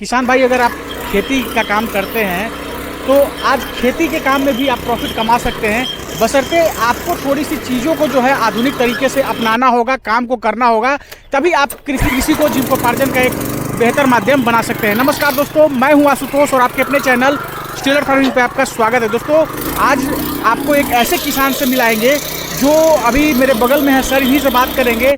किसान भाई, अगर आप खेती का काम करते हैं तो आज खेती के काम में भी आप प्रॉफिट कमा सकते हैं, बशर्ते आपको थोड़ी सी चीज़ों को जो है आधुनिक तरीके से अपनाना होगा, काम को करना होगा, तभी आप कृषि को जीविकोपार्जन का एक बेहतर माध्यम बना सकते हैं। नमस्कार दोस्तों, मैं हूं आशुतोष और आपके अपने चैनल स्टेलर फार्मिंग पे आपका स्वागत है। दोस्तों, आज आपको एक ऐसे किसान से मिलाएंगे जो अभी मेरे बगल में है, सर इन्हीं से बात करेंगे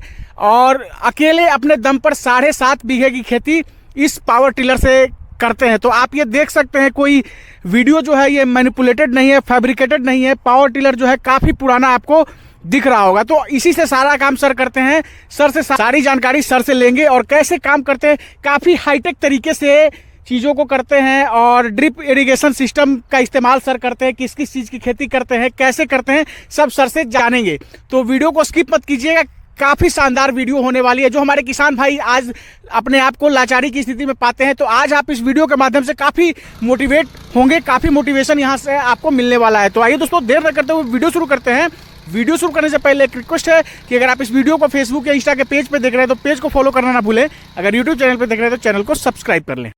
और अकेले अपने दम पर 7.5 बीघे की खेती इस पावर टिलर से करते हैं। तो आप ये देख सकते हैं, कोई वीडियो जो है ये मैनिपुलेटेड नहीं है, फैब्रिकेटेड नहीं है। पावर टिलर जो है काफ़ी पुराना आपको दिख रहा होगा। तो इसी से सारा काम सर करते हैं। सर से सारी जानकारी सर से लेंगे और कैसे काम करते हैं, काफ़ी हाईटेक तरीके से चीज़ों को करते हैं और ड्रिप इरिगेशन सिस्टम का इस्तेमाल सर करते हैं। किस किस चीज़ की खेती करते हैं, कैसे करते हैं, सब सर से जानेंगे। तो वीडियो को स्किप मत कीजिएगा, काफ़ी शानदार वीडियो होने वाली है। जो हमारे किसान भाई आज अपने आप को लाचारी की स्थिति में पाते हैं, तो आज आप इस वीडियो के माध्यम से काफ़ी मोटिवेट होंगे, काफ़ी मोटिवेशन यहाँ से आपको मिलने वाला है। तो आइए दोस्तों, देर न करते हुए वीडियो शुरू करते हैं। वीडियो शुरू करने से पहले एक रिक्वेस्ट है कि अगर आप इस वीडियो को फेसबुक या इंस्टा के पेज पे देख रहे हैं तो पेज को फॉलो करना ना भूलें। अगर यूट्यूब चैनल पे देख रहे हैं तो चैनल को सब्सक्राइब कर लें।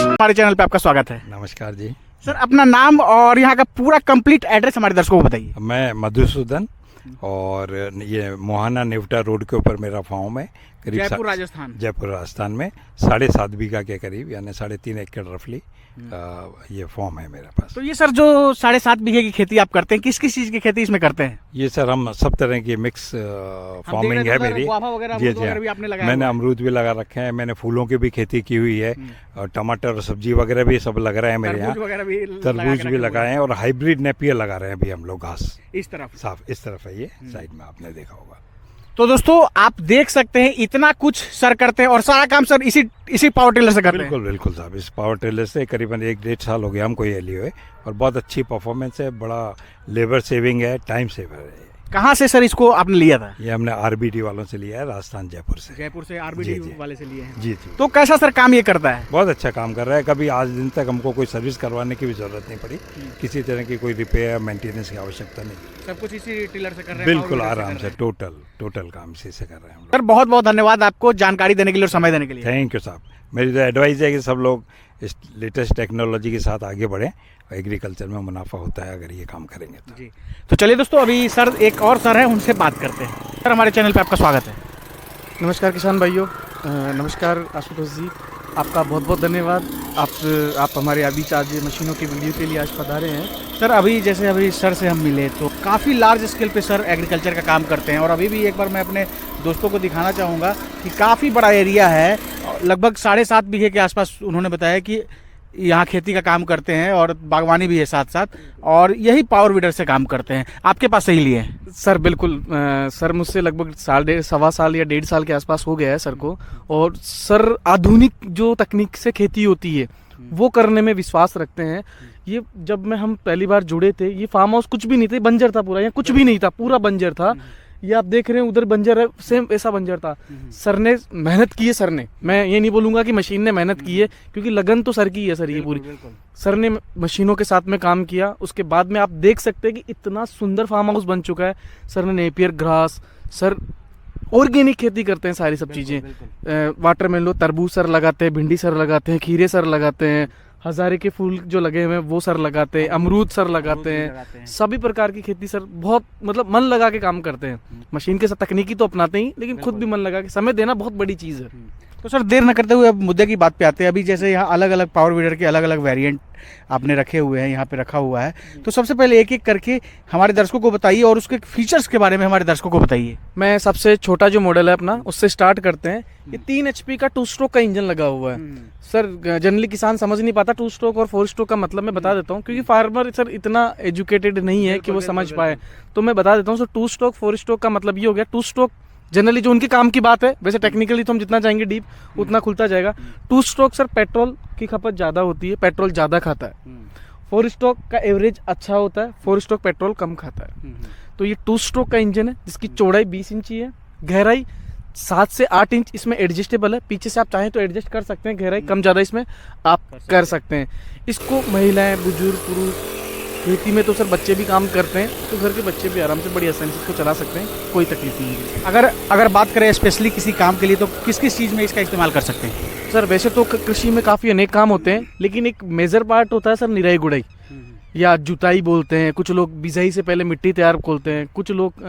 हमारे चैनल पे आपका स्वागत है। नमस्कार जी। सर, अपना नाम और यहाँ का पूरा कंप्लीट एड्रेस हमारे दर्शकों को बताइए। मैं मधुसूदन और ये मोहाना नेवटा रोड के ऊपर मेरा फार्म है, करीब जयपुर राजस्थान। जयपुर राजस्थान में 7.5 बीघा के करीब, यानी 3.5 एकड़ रफली ये फॉर्म है मेरे पास। तो ये सर जो 7.5 बीघे की खेती आप करते हैं, किस किस चीज़ की खेती इसमें करते हैं? ये सर हम सब तरह की मिक्स फार्मिंग है मेरी। जी जी, मैंने अमरूद भी लगा रखे हैं, मैंने फूलों की भी खेती की हुई है और टमाटर और सब्जी वगैरह भी सब लग रहे हैं मेरे यहाँ। तरबूज भी लगाए हैं और हाइब्रिड नेपियर लगा रहे हैं अभी हम लोग। घास इस तरफ साफ इस तरफ है, ये साइड में आपने देखा होगा। तो दोस्तों, आप देख सकते हैं इतना कुछ सर करते हैं और सारा काम सर इसी पावर टिलर से करते हैं। बिल्कुल बिल्कुल साहब, इस पावर टिलर से करीबन 1-1.5 साल हो गया हमको ये लिए हुए और बहुत अच्छी परफॉर्मेंस है, बड़ा लेबर सेविंग है, टाइम सेवर है। कहाँ से सर इसको आपने लिया था? ये हमने आरबीडी वालों से लिया है, राजस्थान जयपुर से आरबीडी वाले से लिए हैं। जी जी। तो कैसा सर काम ये करता है? बहुत अच्छा काम कर रहा है। कभी आज दिन तक हमको कोई सर्विस करवाने की भी जरूरत नहीं पड़ी, किसी तरह की कोई रिपेयर मेंटेनेंस की आवश्यकता नहीं। सब कुछ इसी टिलर से कर रहे हैं? बिल्कुल आराम से, टोटल काम इसी से कर रहे हैं। सर बहुत बहुत धन्यवाद आपको जानकारी देने के लिए और समय देने के लिए। थैंक यू साहब। मेरी तो एडवाइस है कि सब लोग इस लेटेस्ट टेक्नोलॉजी के साथ आगे बढ़ें। एग्रीकल्चर में मुनाफा होता है अगर ये काम करेंगे तो। जी, तो चलिए दोस्तों, अभी सर एक और सर है, उनसे बात करते हैं। सर, हमारे चैनल पे आपका स्वागत है। नमस्कार किसान भाइयों, नमस्कार आशुतोष जी, आपका बहुत बहुत धन्यवाद। आप हमारे अभी आज मशीनों की वीडियो के लिए आज पधारे हैं। सर, अभी सर से हम मिले तो काफ़ी लार्ज स्केल पे सर एग्रीकल्चर का काम करते हैं और अभी भी एक बार मैं अपने दोस्तों को दिखाना चाहूँगा कि काफ़ी बड़ा एरिया है, लगभग 7.5 बीघे के आसपास उन्होंने बताया कि यहाँ खेती का काम करते हैं और बागवानी भी है साथ साथ, और यही पावर वीडर से काम करते हैं। आपके पास सही लिए हैं? सर बिल्कुल, सर मुझसे लगभग सवा साल या 1.5 साल के आसपास हो गया है सर को। और सर आधुनिक जो तकनीक से खेती होती है वो करने में विश्वास रखते हैं। ये जब हम पहली बार जुड़े थे, ये फार्म हाउस कुछ भी नहीं थे, बंजर था पूरा, यहाँ कुछ भी नहीं था, पूरा बंजर था। ये आप देख रहे हैं उधर बंजर है, सेम ऐसा बंजर था। सर ने मेहनत की है, सर ने, मैं ये नहीं बोलूँगा कि मशीन ने मेहनत की है, क्योंकि लगन तो सर की है सर। ये पूरी सर ने मशीनों के साथ में काम किया। उसके बाद में आप देख सकते हैं कि इतना सुंदर फार्म हाउस बन चुका है। सर ने नेपियर ग्रास, सर ऑर्गेनिक खेती करते हैं, सारी सब चीज़ें। वाटरमेलन, तरबूज सर लगाते हैं, भिंडी सर लगाते हैं, खीरे सर लगाते हैं, हजारे के फूल जो लगे हुए हैं वो सर लगाते हैं, अमरूद सर लगाते हैं। सभी प्रकार की खेती सर बहुत मतलब मन लगा के काम करते हैं। मशीन के साथ तकनीकी तो अपनाते ही, लेकिन खुद भी मन लगा के समय देना बहुत बड़ी चीज़ है। तो सर देर न करते हुए अब मुद्दे की बात पे आते हैं। अभी जैसे यहाँ अलग अलग पावर वीडर के अलग अलग वेरिएंट आपने रखे हुए हैं, यहाँ पे रखा हुआ है, तो सबसे पहले एक एक करके हमारे दर्शकों को बताइए और उसके फीचर्स के बारे में हमारे दर्शकों को बताइए। मैं सबसे छोटा जो मॉडल है अपना उससे स्टार्ट करते हैं। ये 3 HP का 2 स्ट्रोक का इंजन लगा हुआ है। सर जनरली किसान समझ नहीं पाता 2 स्ट्रोक और 4 स्ट्रोक का मतलब मैं बता देता हूँ, क्योंकि फार्मर सर इतना एजुकेटेड नहीं है कि वो समझ पाए, तो मैं बता देता हूँ। सर 2 स्ट्रोक 4 स्ट्रोक का मतलब ये हो गया, 2 स्ट्रोक जनरली जो उनके काम की बात है, वैसे टेक्निकली तो हम जितना जाएंगे डीप उतना खुलता जाएगा। 2 स्ट्रोक सर पेट्रोल की खपत ज़्यादा होती है, पेट्रोल ज़्यादा खाता है। 4 स्ट्रोक का एवरेज अच्छा होता है, 4 स्ट्रोक पेट्रोल कम खाता है। तो ये 2 स्ट्रोक का इंजन है जिसकी चौड़ाई 20 इंची है, गहराई 7 से 8 इंच इसमें एडजस्टेबल है। पीछे से आप चाहें तो एडजस्ट कर सकते हैं, गहराई कम ज़्यादा इसमें आप कर सकते हैं। इसको महिलाएं, बुजुर्ग, पुरुष खेती में तो सर बच्चे भी काम करते हैं, तो घर के बच्चे भी आराम से बड़ी आसानी से इसको चला सकते हैं, कोई तकलीफ नहीं है। अगर बात करें स्पेशली किसी काम के लिए तो किस किस चीज़ में इसका इस्तेमाल कर सकते हैं? सर वैसे तो कृषि में काफ़ी अनेक काम होते हैं, लेकिन एक मेजर पार्ट होता है सर निराई गुड़ाई या जुताई बोलते हैं, कुछ लोग बिजाई से पहले मिट्टी तैयार बोलते हैं, कुछ लोग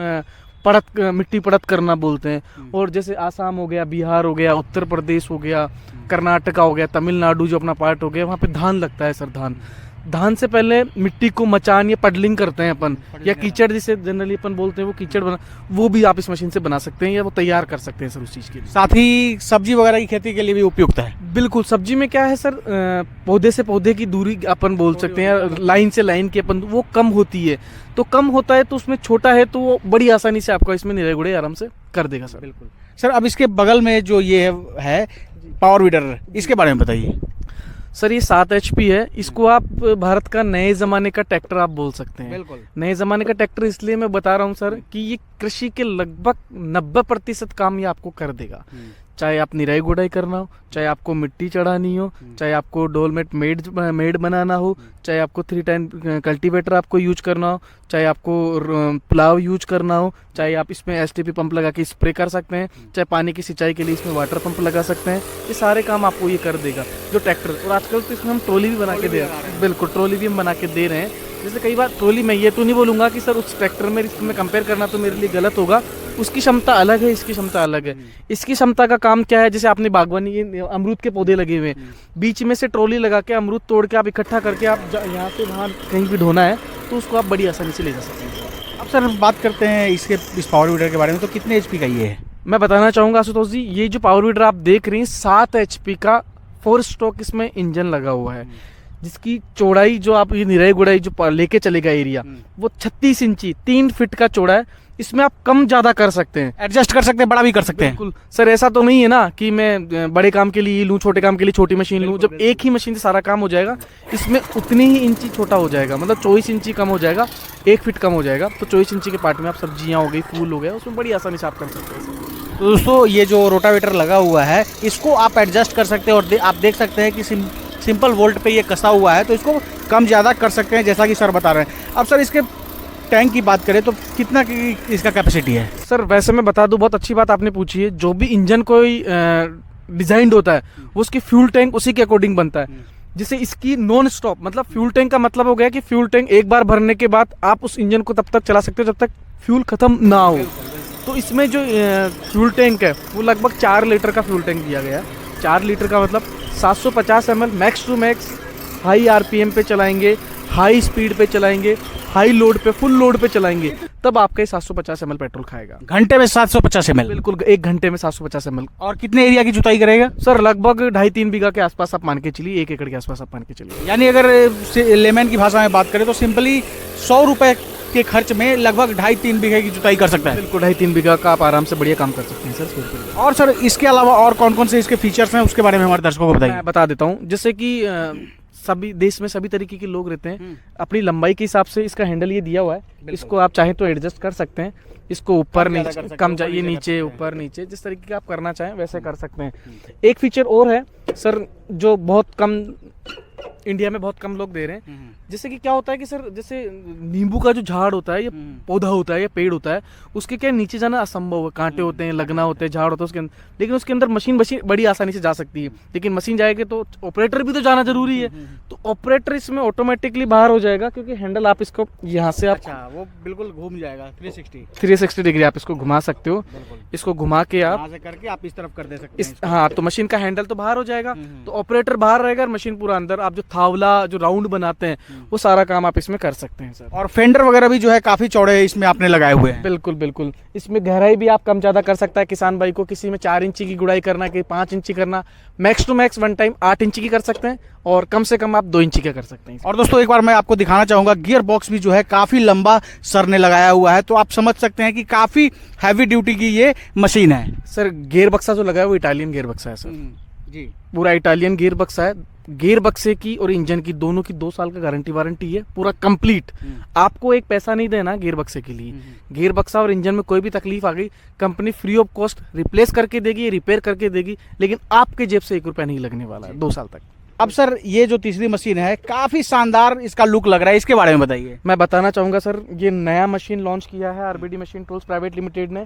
मिट्टी पड़त करना बोलते हैं। और जैसे आसाम हो गया, बिहार हो गया, उत्तर प्रदेश हो गया, कर्नाटका हो गया, तमिलनाडु जो अपना पार्ट हो गया, वहाँ पे धान लगता है सर। धान से पहले मिट्टी को मचान या पडलिंग करते हैं अपन, या कीचड़ जिसे जनरली अपन बोलते हैं, वो कीचड़ बना, वो भी आप इस मशीन से बना सकते हैं या वो तैयार कर सकते हैं सर उस चीज़ के लिए। साथ ही सब्जी वगैरह की खेती के लिए भी उपयुक्त है। बिल्कुल, सब्जी में क्या है सर, पौधे से पौधे की दूरी अपन बोल सकते हैं, लाइन से लाइन की अपन वो कम होती है, तो कम होता है तो उसमें छोटा है तो वो बड़ी आसानी से आपका इसमें निराई गुड़ाई आराम से कर देगा सर। बिल्कुल सर, अब इसके बगल में जो ये है पावर वीडर, इसके बारे में बताइए। सर ये 7 HP है, इसको आप भारत का नए ज़माने का ट्रैक्टर आप बोल सकते हैं। बिल्कुल नए ज़माने का ट्रैक्टर इसलिए मैं बता रहा हूँ सर कि ये कृषि के लगभग 90% काम ये आपको कर देगा। चाहे आप निराई गुड़ाई करना हो, चाहे आपको मिट्टी चढ़ानी हो, चाहे आपको डोलमेट मेड बनाना हो, चाहे आपको 3 टाइम कल्टीवेटर आपको यूज करना हो, चाहे आपको प्लाव यूज करना हो, चाहे आप इसमें STP पंप लगा के स्प्रे कर सकते हैं, चाहे पानी की सिंचाई के लिए इसमें वाटर पंप लगा सकते हैं, ये सारे काम आपको ये कर देगा जो ट्रैक्टर। और आजकल तो इसमें हम ट्रॉली भी बना के दे रहे हैं। बिल्कुल, ट्रॉली भी हम बना के दे रहे हैं। जैसे कई बार ट्रॉली में ये तो नहीं बोलूँगा कि सर उस ट्रैक्टर में इसमें कंपेयर करना तो मेरे लिए गलत होगा, उसकी क्षमता अलग है, इसकी क्षमता अलग है। इसकी क्षमता का काम क्या है, जैसे आपने बागवानी, ये अमरूद के पौधे लगे हुए हैं, बीच में से ट्रॉली लगा के अमरूद तोड़ के आप इकट्ठा करके आप यहाँ से वहाँ कहीं भी ढोना है तो उसको आप बड़ी आसानी से ले जा सकते हैं। अब सर बात करते हैं इस पावर वीडर के बारे में, तो कितने HP का ये है? मैं बताना चाहूँगा आशुतोष जी, ये जो पावर वीडर आप देख रहे हैं 7 HP का 4 स्ट्रोक इसमें इंजन लगा हुआ है, जिसकी चौड़ाई जो आप ये निराई गुड़ाई जो लेके चलेगा एरिया, वो 36 इंची 3 फीट का चौड़ा है। इसमें आप कम ज़्यादा कर सकते हैं, एडजस्ट कर सकते हैं, बड़ा भी कर सकते हैं। बिल्कुल सर, ऐसा तो नहीं है ना कि मैं बड़े काम के लिए ये लूँ, छोटे काम के लिए छोटी मशीन लूँ। जब एक ही मशीन से सारा काम हो जाएगा, इसमें उतनी ही इंची छोटा हो जाएगा, मतलब 24 इंची कम हो जाएगा, 1 फीट कम हो जाएगा। तो 24 इंची के पार्ट में आप सब्जियाँ हो गई, फूल हो गया, उसमें बड़ी आसानी से आप कर सकते हैं। तो दोस्तों ये जो रोटावेटर लगा हुआ है, इसको आप एडजस्ट कर सकते हैं और आप देख सकते हैं कि सिंपल वोल्ट पे ये कसा हुआ है, तो इसको कम ज़्यादा कर सकते हैं, जैसा कि सर बता रहे हैं। अब सर इसके टैंक की बात करें तो कितना की इसका कैपेसिटी है? सर वैसे मैं बता दूं, बहुत अच्छी बात आपने पूछी है। जो भी इंजन कोई डिजाइंड होता है वो उसकी फ्यूल टैंक उसी के अकॉर्डिंग बनता है। जैसे इसकी नॉन स्टॉप, मतलब फ्यूल टैंक का मतलब हो गया कि फ्यूल टैंक एक बार भरने के बाद आप उस इंजन को तब तक चला सकते हो जब तक फ्यूल खत्म ना हो। तो इसमें जो फ्यूल टैंक है वो लगभग 4 लीटर का फ्यूल टैंक दिया गया है। 4 लीटर का मतलब 750 ml max to max, high RPM पे चलाएंगे, हाई स्पीड पे चलाएंगे, हाई लोड पे, फुल लोड पे चलाएंगे, तब आपका 750 ml पेट्रोल खाएगा। घंटे में 750 ml? बिल्कुल, 1 घंटे में 750 ml। और कितने एरिया की जुताई करेगा? सर लगभग 2.5-3 बीघा के आसपास आप मान के चलिए, 1 एकड़ के आसपास आप मान के चलिए। यानी अगर लेमैन की भाषा में बात करें तो सिंपली 100 रुपए के खर्च में लगभग 2.5-3 बीघे की जुताई कर सकता है। बिल्कुल, 2.5-3 बीघा का आप आराम से बढ़िया काम कर सकते हैं सर। और सर इसके अलावा और कौन कौन से इसके फीचर्स हैं, उसके बारे में हमारे दर्शकों को बताइए। मैं बता देता हूँ, जैसे कि सभी देश में सभी तरीके के लोग रहते हैं, अपनी लंबाई के हिसाब से इसका हैंडल ये दिया हुआ है, इसको आप चाहें तो एडजस्ट कर सकते हैं, इसको ऊपर नीचे, कम जाइए, नीचे ऊपर नीचे, जिस तरीके का आप करना चाहें वैसे कर सकते हैं। एक फीचर और है सर जो बहुत कम इंडिया में बहुत कम लोग दे रहे हैं। जैसे कि क्या होता है कि सर, जैसे नींबू का जो झाड़ होता है, ये पौधा होता है या पेड़ होता है, उसके क्या नीचे जाना असंभव है, कांटे होते हैं, लगना होते हैं, झाड़ होता है उसके अंदर, लेकिन उसके अंदर मशीन बड़ी आसानी से जा सकती है। लेकिन मशीन जाएगी तो ऑपरेटर भी तो जाना जरूरी है, तो ऑपरेटर इसमें ऑटोमेटिकली बाहर हो जाएगा, क्योंकि हैंडल आप इसको यहाँ से वो बिल्कुल घूम जाएगा 360 डिग्री आप इसको घुमा सकते हो। इसको घुमा के आप करके आप इस तरफ कर दे सकते हैं। हाँ, तो मशीन का हैंडल तो बाहर हो जाएगा, तो ऑपरेटर बाहर रहेगा और मशीन पूरा अंदर। आप जो थावला, जो राउंड बनाते हैं, वो सारा काम आप इसमें कर सकते हैं सर। और फेंडर वगैरह भी जो है काफी चौड़े इसमें आपने लगाए हुए हैं। बिल्कुल बिल्कुल, इसमें गहराई भी आप कम ज्यादा कर सकता है। किसान भाई को किसी में 4 इंची की गुड़ाई करना, कि 5 इंची करना, max to max one time 8 इंची की कर सकते हैं, और कम से कम आप 2 इंची का कर सकते हैं। और दोस्तों एक बार मैं आपको दिखाना चाहूंगा, गियर बॉक्स भी जो है काफी लंबा सर ने लगाया हुआ है, तो आप समझ सकते हैं कि काफी हैवी ड्यूटी की ये मशीन है। सर गियर बक्सा जो लगा है वो इटालियन गियर बक्सा है सर जी, पूरा इटालियन गियर बक्सा है। गियर बक्से की और इंजन की दोनों की 2 साल का गारंटी वारंटी है, पूरा कंप्लीट। आपको एक पैसा नहीं देना गियर बक्से के लिए। गियर बक्सा और इंजन में कोई भी तकलीफ आ गई, company free of cost replace करके देगी, रिपेयर करके देगी, लेकिन आपके जेब से 1 रुपया नहीं लगने वाला है 2 साल तक। अब सर ये जो तीसरी मशीन है काफी शानदार इसका लुक लग रहा है, इसके बारे में बताइए। मैं बताना चाहूँगा सर, ये नया मशीन लॉन्च किया है RBD machine tools private limited ने।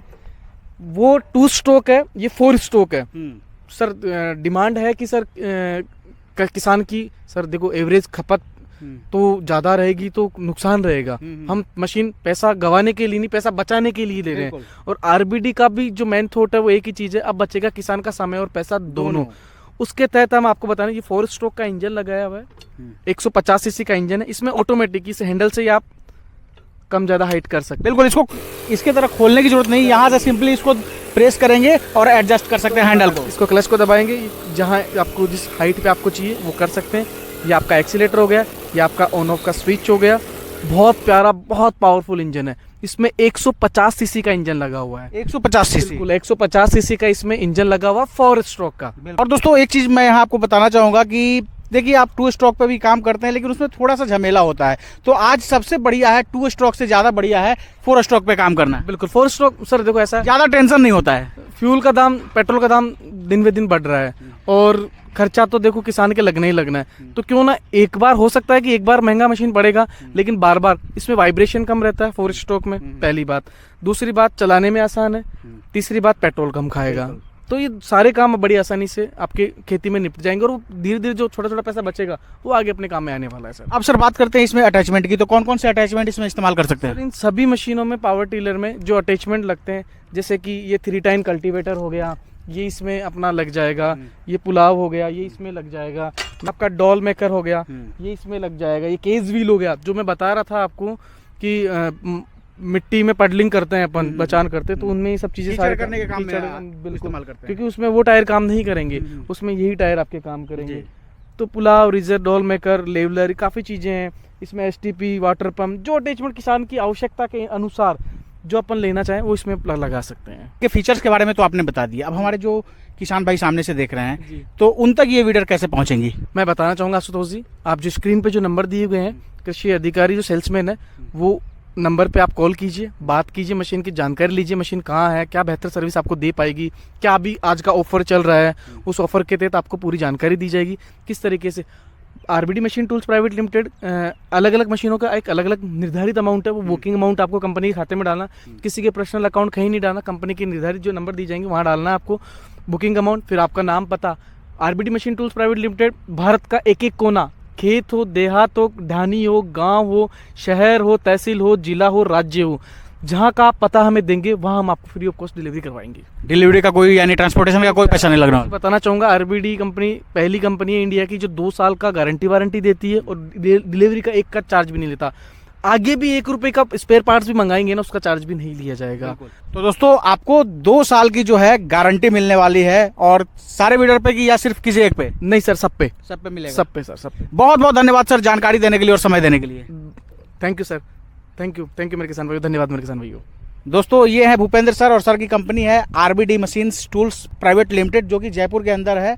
वो 2 स्ट्रोक है, ये 4 स्ट्रोक है। सर डिमांड है कि सर किसान की सर देखो एवरेज खपत तो ज़्यादा रहेगी तो नुकसान रहेगा। हम मशीन पैसा गंवाने के लिए नहीं, पैसा बचाने के लिए ले रहे हैं। और आरबीडी का भी जो मेन थॉट है वो एक ही चीज़ है, अब बचेगा किसान का समय और पैसा दोनों। उसके तहत हम आपको बता रहे हैं, ये 4 स्ट्रोक का इंजन लगाया हुआ है, 150 सीसी का इंजन है। इसमें ऑटोमेटिक इस हैंडल से ही आप कम ज़्यादा हाइट कर सकते हैं। बिल्कुल, इसको इसके तरह खोलने की जरूरत नहीं, यहाँ से सिंपली इसको प्रेस करेंगे और एडजस्ट कर सकते हैं हैंडल को। इसको क्लच को दबाएंगे, जहाँ आपको जिस हाइट पे आपको चाहिए वो कर सकते हैं। ये आपका एक्सीलेटर हो गया, ये आपका ऑन ऑफ का स्विच हो गया। बहुत प्यारा, बहुत पावरफुल इंजन है। इसमें 150 सीसी का इंजन लगा हुआ है। 150 सीसी, बिल्कुल 150 सीसी का इसमें इंजन लगा हुआ 4 स्ट्रोक का। और दोस्तों एक चीज मैं यहाँ आपको बताना चाहूंगा कि देखिए आप 2 स्ट्रोक पे भी काम करते हैं, लेकिन उसमें थोड़ा सा झमेला होता है। तो आज सबसे बढ़िया है 2 स्ट्रोक से ज्यादा बढ़िया है 4 स्ट्रोक पे काम करना। बिल्कुल 4 स्ट्रोक सर देखो ऐसा ज्यादा टेंशन नहीं होता है। फ्यूल का दाम, पेट्रोल का दाम दिन ब दिन बढ़ रहा है और खर्चा तो देखो किसान के लगना ही लगना है। तो क्यों ना एक बार, हो सकता है कि एक बार महंगा मशीन पड़ेगा, लेकिन बार बार इसमें वाइब्रेशन कम रहता है 4 स्ट्रोक में, पहली बात। दूसरी बात चलाने में आसान है। तीसरी बात पेट्रोल कम खाएगा। तो ये सारे काम बड़ी आसानी से आपके खेती में निपट जाएंगे और धीरे धीरे जो छोटा छोटा पैसा बचेगा वो आगे अपने काम में आने वाला है सर। अब सर बात करते हैं इसमें अटैचमेंट की, तो कौन कौन से अटैचमेंट इसमें इस्तेमाल कर सकते हैं? इन सभी मशीनों में, पावर टिलर में जो अटैचमेंट लगते हैं, जैसे कि ये 3 टाइन कल्टीवेटर हो गया, ये इसमें अपना लग जाएगा। ये पुलाव हो गया, ये इसमें लग जाएगा। आपका डॉल मेकर हो गया, ये इसमें लग जाएगा। ये केज व्हील हो गया, जो मैं बता रहा था आपको कि मिट्टी में पडलिंग करते हैं अपन, बचान करते हैं, तो उनमें ये सब चीजें सारे करने के काम में बिल्कुल इस्तेमाल करते हैं। क्योंकि उसमें वो टायर काम नहीं करेंगे, उसमें यही टायर आपके काम करेंगे। तो पुलाव, रिजर, डॉल मेकर, लेवलर, काफ़ी चीज़ें हैं इसमें। एसटीपी, वाटर पंप, जो अटैचमेंट किसान की आवश्यकता के अनुसार जो अपन लेना चाहें वो इसमें लगा सकते हैं। के फीचर्स के बारे में तो आपने बता दिया। अब हमारे जो किसान भाई सामने से देख रहे हैं, तो उन तक ये वीडियो कैसे पहुंचेंगी? मैं बताना चाहूँगा आशुतोष जी, आप जो स्क्रीन पे जो नंबर दिए हुए हैं, कृषि अधिकारी जो सेल्समैन है, वो नंबर पे आप कॉल कीजिए, बात कीजिए, मशीन की जानकारी लीजिए, मशीन कहाँ है, क्या बेहतर सर्विस आपको दे पाएगी, क्या अभी आज का ऑफर चल रहा है, उस ऑफर के तहत आपको पूरी जानकारी दी जाएगी। किस तरीके से RBD machine tools private limited अलग अलग मशीनों का एक अलग अलग निर्धारित अमाउंट है, वो बुकिंग अमाउंट आपको कंपनी के खाते में डालना, किसी के पर्सनल अकाउंट कहीं नहीं डालना, कंपनी के निर्धारित जो नंबर दी जाएंगे वहाँ डालना है आपको बुकिंग अमाउंट, फिर आपका नाम, पता। RBD machine tools private limited Bharat का एक एक कोना, खेत हो, देहात हो, ढानी हो, गांव हो, शहर हो, तहसील हो, जिला हो, राज्य हो, जहां का आप पता हमें देंगे वहां हम आपको फ्री ऑफ कॉस्ट डिलीवरी करवाएंगे। डिलीवरी का कोई यानी ट्रांसपोर्टेशन का कोई पैसा नहीं लग रहा? बताना चाहूँगा, आरबीडी कंपनी पहली कंपनी है इंडिया की जो 2 साल का गारंटी वारंटी देती है और डिलीवरी का 1 का चार्ज भी नहीं लेता। आगे भी 1 रुपये का स्पेयर पार्ट्स भी मंगाएंगे ना, उसका चार्ज भी नहीं लिया जाएगा। तो दोस्तों आपको 2 साल की जो है गारंटी मिलने वाली है, और सारे वीडियो पे की या सिर्फ किसी एक पे? नहीं सर, सब पे मिलेगा। सब पे सर, सब पे। बहुत बहुत धन्यवाद सर जानकारी देने के लिए और समय देने के लिए। Thank you sir, thank you मेरे किसान भाइयों, धन्यवाद मेरे किसान भाइयों। दोस्तों ये है भूपेंद्र सर, और सर की कंपनी है RBD machines tools private limited, जो कि जयपुर के अंदर है,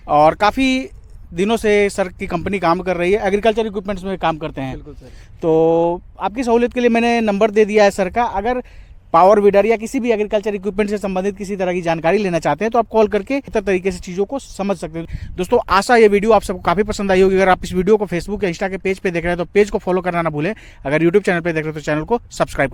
और काफ़ी दिनों से सर की कंपनी काम कर रही है, एग्रीकल्चर इक्विपमेंट्स में काम करते हैं। बिल्कुल सर। तो आपकी सहूलियत के लिए मैंने नंबर दे दिया है सर का। अगर पावर वीडर या किसी भी एग्रीकल्चर इक्विपमेंट से संबंधित किसी तरह की जानकारी लेना चाहते हैं तो आप कॉल करके इतर तरीके से चीज़ों को समझ सकते हैं। दोस्तों आशा ये वीडियो आप सबको काफ़ी पसंद आई होगी। अगर आप इस वीडियो को फेसबुक या इंस्टा के पेज पे देख रहे हैं तो पेज को फॉलो करना ना भूलें। अगर यूट्यूब चैनल पे देख रहे हैं तो चैनल को सब्सक्राइब